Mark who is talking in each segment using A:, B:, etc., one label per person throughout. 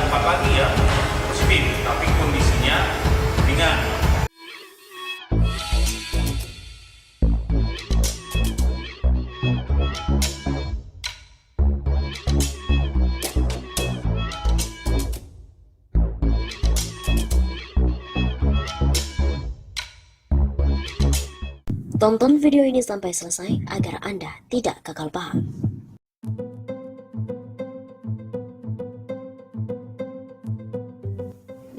A: 4 lagi ya positif, tapi kondisinya ringan.
B: Tonton video ini sampai selesai agar Anda tidak gagal paham.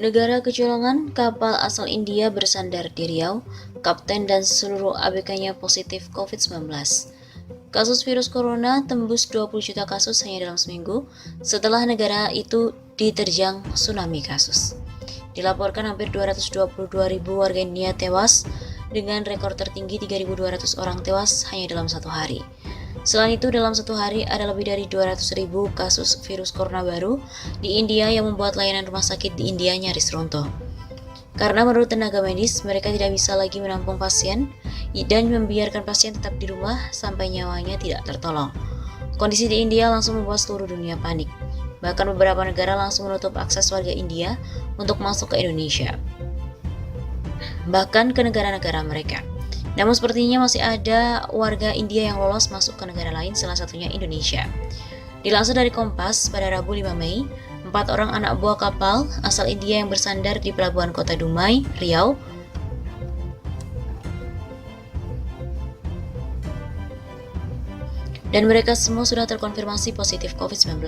B: Negara kecolongan, kapal asal India bersandar di Riau, kapten dan seluruh ABK-nya positif COVID-19. Kasus virus corona tembus 20 juta kasus hanya dalam seminggu setelah negara itu diterjang tsunami kasus. Dilaporkan hampir 222.000 warga India tewas, dengan rekor tertinggi 3.200 orang tewas hanya dalam satu hari. Selain itu, dalam satu hari ada lebih dari 200.000 kasus virus corona baru di India yang membuat layanan rumah sakit di India nyaris runtuh. Karena menurut tenaga medis, mereka tidak bisa lagi menampung pasien dan membiarkan pasien tetap di rumah sampai nyawanya tidak tertolong. Kondisi di India langsung membuat seluruh dunia panik. Bahkan beberapa negara langsung menutup akses warga India untuk masuk ke Indonesia, bahkan ke negara-negara mereka. Namun sepertinya masih ada warga India yang lolos masuk ke negara lain, salah satunya Indonesia. Dilansir dari Kompas, pada Rabu 5 Mei, 4 orang anak buah kapal asal India yang bersandar di pelabuhan kota Dumai, Riau, dan mereka semua sudah terkonfirmasi positif COVID-19.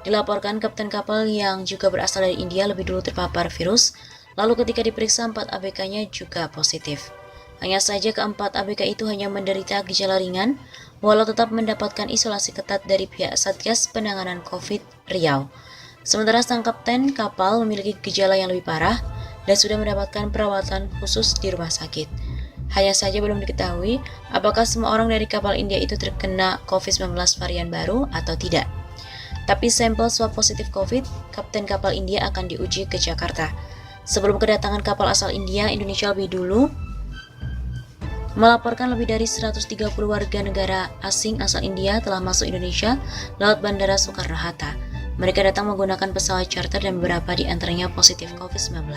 B: Dilaporkan kapten kapal yang juga berasal dari India lebih dulu terpapar virus, lalu ketika diperiksa 4 ABK-nya juga positif. Hanya saja keempat ABK itu hanya menderita gejala ringan, walau tetap mendapatkan isolasi ketat dari pihak Satgas Penanganan COVID Riau. Sementara sang kapten kapal memiliki gejala yang lebih parah dan sudah mendapatkan perawatan khusus di rumah sakit. Hanya saja belum diketahui apakah semua orang dari kapal India itu terkena COVID-19 varian baru atau tidak. Tapi sampel swab positif COVID, kapten kapal India akan diuji ke Jakarta. Sebelum kedatangan kapal asal India, Indonesia lebih dulu melaporkan lebih dari 130 warga negara asing asal India telah masuk Indonesia lewat Bandara Soekarno-Hatta. Mereka datang menggunakan pesawat charter dan beberapa di antaranya positif COVID-19.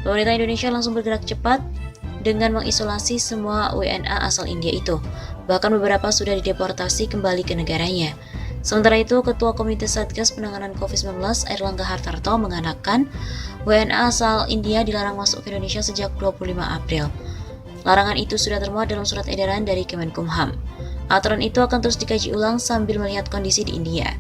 B: Pemerintah Indonesia langsung bergerak cepat dengan mengisolasi semua WNA asal India itu. Bahkan beberapa sudah dideportasi kembali ke negaranya. Sementara itu, Ketua Komite Satgas Penanganan COVID-19 Airlangga Hartarto mengatakan WNA asal India dilarang masuk ke Indonesia sejak 25 April. Larangan itu sudah termuat dalam surat edaran dari Kemenkumham. Aturan itu akan terus dikaji ulang sambil melihat kondisi di India.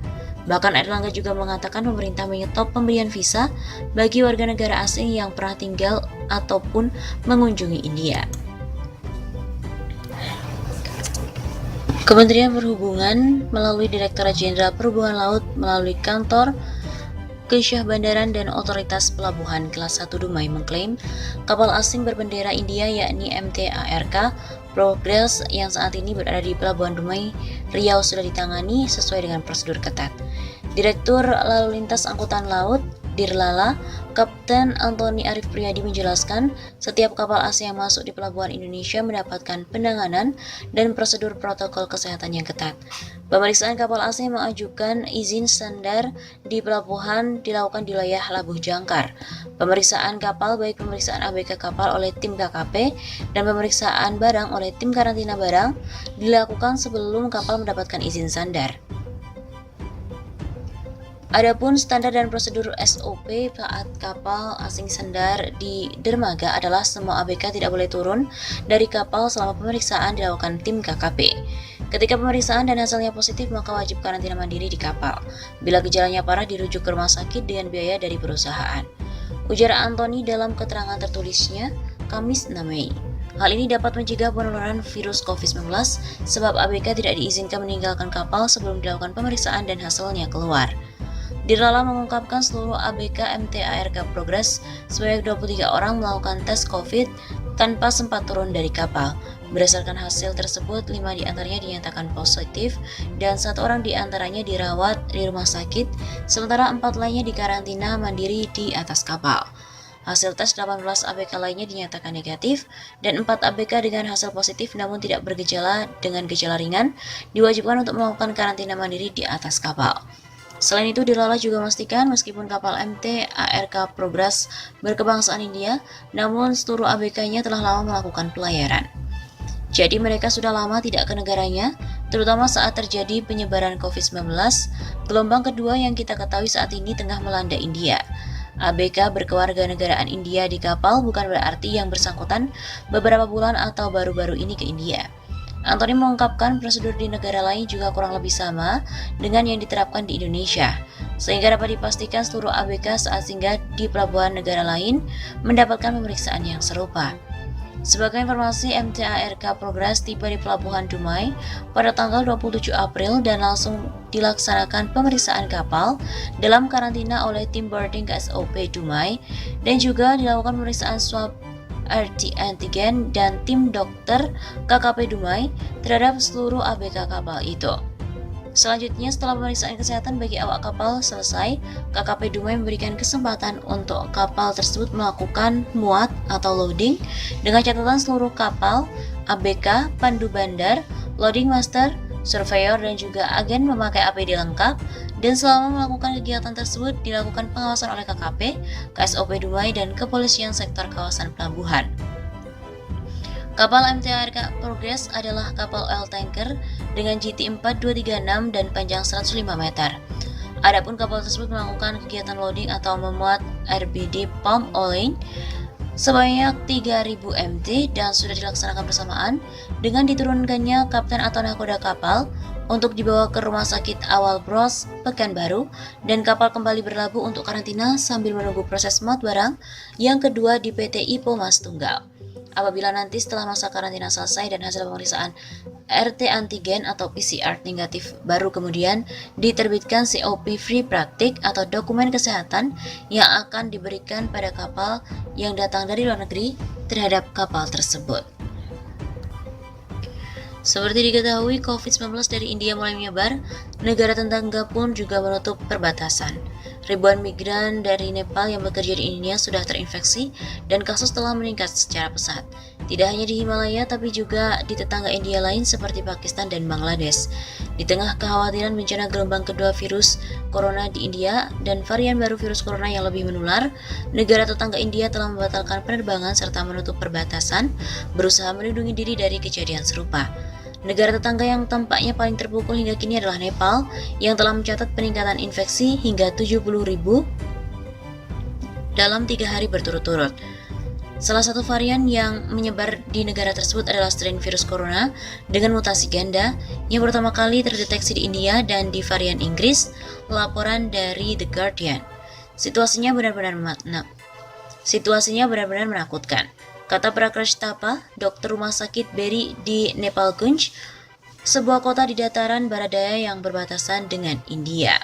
B: Bahkan Airlangga juga mengatakan pemerintah menyetop pemberian visa bagi warga negara asing yang pernah tinggal ataupun mengunjungi India. Kementerian Perhubungan melalui Direktorat Jenderal Perhubungan Laut melalui Kantor Kesyah Bandaran dan Otoritas Pelabuhan Kelas 1 Dumai mengklaim kapal asing berbendera India yakni MT ARK Progress yang saat ini berada di Pelabuhan Dumai, Riau sudah ditangani sesuai dengan prosedur ketat. Direktur Lalu Lintas Angkutan Laut Dirlala, Kapten Antoni Arif Priyadi menjelaskan, setiap kapal asing yang masuk di pelabuhan Indonesia mendapatkan penanganan dan prosedur protokol kesehatan yang ketat. Pemeriksaan kapal asing yang mengajukan izin sandar di pelabuhan dilakukan di wilayah Labuh Jangkar. Pemeriksaan kapal baik pemeriksaan ABK kapal oleh tim KKP dan pemeriksaan barang oleh tim karantina barang dilakukan sebelum kapal mendapatkan izin sandar. Adapun standar dan prosedur SOP saat kapal asing sandar di dermaga adalah semua ABK tidak boleh turun dari kapal selama pemeriksaan dilakukan tim KKP. Ketika pemeriksaan dan hasilnya positif, maka wajib karantina mandiri di kapal. Bila gejalanya parah, dirujuk ke rumah sakit dengan biaya dari perusahaan. Ujar Antoni dalam keterangan tertulisnya, Kamis 6 Mei. Hal ini dapat mencegah penularan virus COVID-19 sebab ABK tidak diizinkan meninggalkan kapal sebelum dilakukan pemeriksaan dan hasilnya keluar. Dirlala mengungkapkan seluruh ABK MT ARK Progress sebanyak 23 orang melakukan tes COVID tanpa sempat turun dari kapal. Berdasarkan hasil tersebut, 5 diantaranya dinyatakan positif dan 1 orang diantaranya dirawat di rumah sakit, sementara 4 lainnya dikarantina mandiri di atas kapal. Hasil tes 18 ABK lainnya dinyatakan negatif dan 4 ABK dengan hasil positif namun tidak bergejala dengan gejala ringan diwajibkan untuk melakukan karantina mandiri di atas kapal. Selain itu, Dilala juga memastikan meskipun kapal MT ARK Progress berkebangsaan India, namun seluruh ABK-nya telah lama melakukan pelayaran. Jadi mereka sudah lama tidak ke negaranya, terutama saat terjadi penyebaran COVID-19, gelombang kedua yang kita ketahui saat ini tengah melanda India. ABK berkewarganegaraan India di kapal bukan berarti yang bersangkutan beberapa bulan atau baru-baru ini ke India. Anthony mengungkapkan prosedur di negara lain juga kurang lebih sama dengan yang diterapkan di Indonesia, sehingga dapat dipastikan seluruh ABK saat singgah di pelabuhan negara lain mendapatkan pemeriksaan yang serupa. Sebagai informasi, MT ARK Progress tiba di Pelabuhan Dumai pada tanggal 27 April dan langsung dilaksanakan pemeriksaan kapal dalam karantina oleh tim boarding KSOP Dumai dan juga dilakukan pemeriksaan swab RT antigen dan tim dokter KKP Dumai terhadap seluruh ABK kapal itu. Selanjutnya, setelah pemeriksaan kesehatan bagi awak kapal selesai, KKP Dumai memberikan kesempatan untuk kapal tersebut melakukan muat atau loading dengan catatan seluruh kapal, ABK, pandu bandar, loading master, surveyor, dan juga agen memakai APD lengkap, dan selama melakukan kegiatan tersebut dilakukan pengawasan oleh KKP, KSOP Dumai, dan Kepolisian Sektor Kawasan Pelabuhan. Kapal MT ARK Progress adalah kapal oil tanker dengan GT 4236 dan panjang 105 meter. Adapun kapal tersebut melakukan kegiatan loading atau memuat RBD pump oiling sebanyak 3000 MT dan sudah dilaksanakan bersamaan dengan diturunkannya kapten atau nakoda kapal untuk dibawa ke Rumah Sakit Awal Bros, Pekanbaru, dan kapal kembali berlabuh untuk karantina sambil menunggu proses muat barang yang kedua di PT IPO Mas Tunggal. Apabila nanti setelah masa karantina selesai dan hasil pemeriksaan RT antigen atau PCR negatif, baru kemudian diterbitkan COP Free Praktik atau dokumen kesehatan yang akan diberikan pada kapal yang datang dari luar negeri terhadap kapal tersebut. Seperti diketahui, COVID-19 dari India mulai menyebar, negara tetangga pun juga menutup perbatasan. Ribuan migran dari Nepal yang bekerja di India sudah terinfeksi dan kasus telah meningkat secara pesat. Tidak hanya di Himalaya, tapi juga di tetangga India lain seperti Pakistan dan Bangladesh. Di tengah kekhawatiran bencana gelombang kedua virus corona di India dan varian baru virus corona yang lebih menular, negara tetangga India telah membatalkan penerbangan serta menutup perbatasan, berusaha melindungi diri dari kejadian serupa. Negara tetangga yang tampaknya paling terpukul hingga kini adalah Nepal, yang telah mencatat peningkatan infeksi hingga 70.000 dalam 3 hari berturut-turut. Salah satu varian yang menyebar di negara tersebut adalah strain virus corona dengan mutasi ganda yang pertama kali terdeteksi di India dan di varian Inggris, laporan dari The Guardian. Situasinya benar-benar menakutkan, kata Prakash Thapa, dokter rumah sakit Beri di Nepalgunj, sebuah kota di dataran barat daya yang berbatasan dengan India.